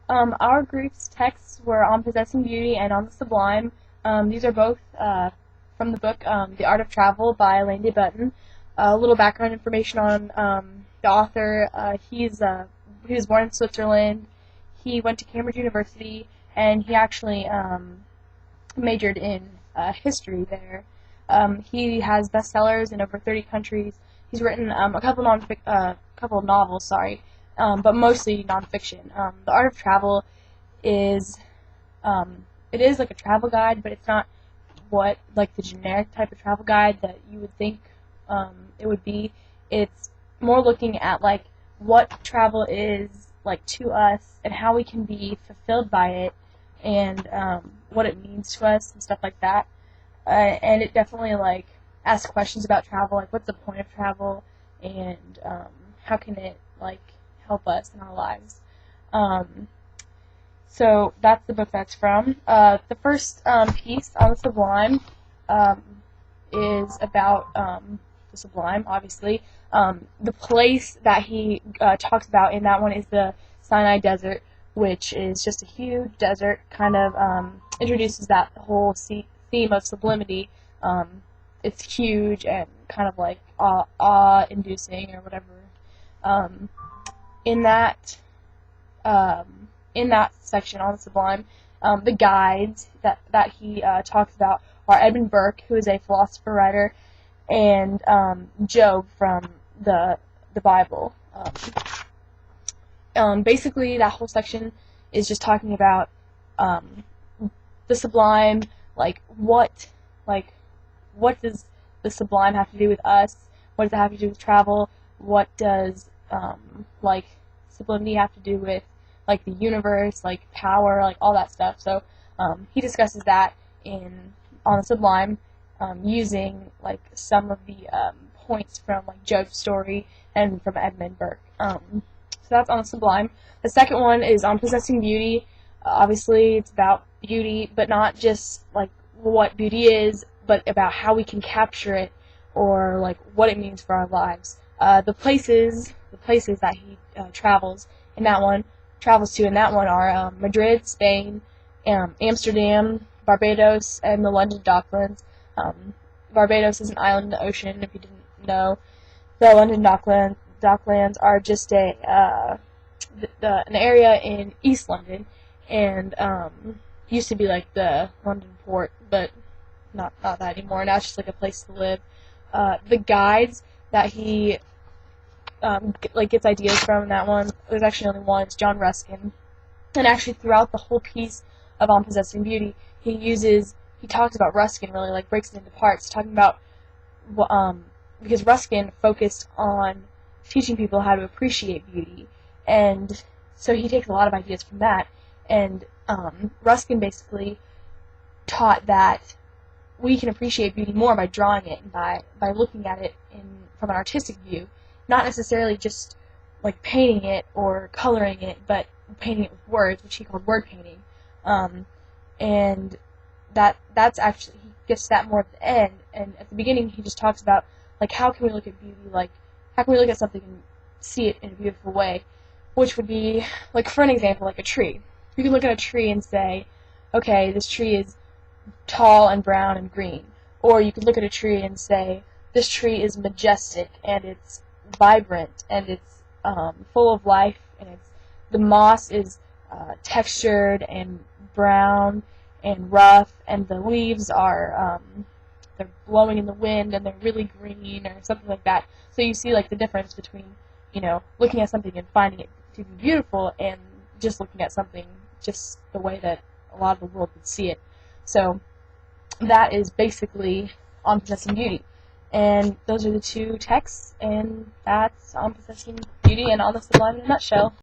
Our group's texts were on Possessing Beauty and on the Sublime. These are both from the book The Art of Travel by Lane Button. A little background information on the author. He was born in Switzerland. He went to Cambridge University, and he actually majored in history there. He has bestsellers in over 30 countries. He's written a couple of novels, but mostly nonfiction. The Art of Travel is it is like a travel guide, but it's not what like the generic type of travel guide that you would think it would be. It's more looking at like what travel is like to us and how we can be fulfilled by it and what it means to us and stuff like that. And it definitely like asks questions about travel, like what's the point of travel and how can it like help us in our lives. So that's the book that's from. The first piece on the Sublime is about the Sublime, obviously. The place that he talks about in that one is the Sinai Desert, which is just a huge desert, kind of introduces that whole theme of sublimity. It's huge and kind of like awe-inducing or whatever. In that section on the Sublime, the guides that he talks about are Edmund Burke, who is a philosopher writer, and Job from the Bible. Basically, that whole section is just talking about the Sublime, what does the Sublime have to do with us? What does it have to do with travel? What does sublimity have to do with like the universe, like power, like all that stuff? So he discusses that on the Sublime, using like some of the points from like Job's story and from Edmund Burke. So that's on the Sublime. The second one is on Possessing Beauty. Obviously, it's about beauty, but not just like what beauty is, but about how we can capture it or like what it means for our lives. The places that he travels to in that one are Madrid, Spain, Amsterdam, Barbados, and the London Docklands. Barbados is an island in the ocean, if you didn't know. The London Docklands are just an area in East London, and used to be like the London port, but not that anymore. Now it's just like a place to live. The guides that he gets ideas from in that one, there's actually only one. It's John Ruskin, and actually throughout the whole piece of On Possessing Beauty, he talks about Ruskin, really like breaks it into parts, talking about because Ruskin focused on teaching people how to appreciate beauty, and so he takes a lot of ideas from that. And Ruskin basically taught that we can appreciate beauty more by drawing it and by looking at it from an artistic view, not necessarily just like painting it or coloring it, but painting it with words, which he called word painting. And that's actually, he gets to that more at the end, and at the beginning he just talks about like how can we look at beauty, like how can we look at something and see it in a beautiful way, which would be like, for an example, like a tree. You can look at a tree and say, okay, this tree is tall and brown and green. Or you could look at a tree and say, this tree is majestic and it's vibrant and it's full of life, and the moss is textured and brown and rough, and the leaves are they're blowing in the wind and they're really green or something like that. So you see like the difference between looking at something and finding it to be beautiful and just looking at something just the way that a lot of the world would see it. So that is basically On Possessing Beauty. And those are the two texts, and that's On Possessing Beauty and On the Sublime in a nutshell.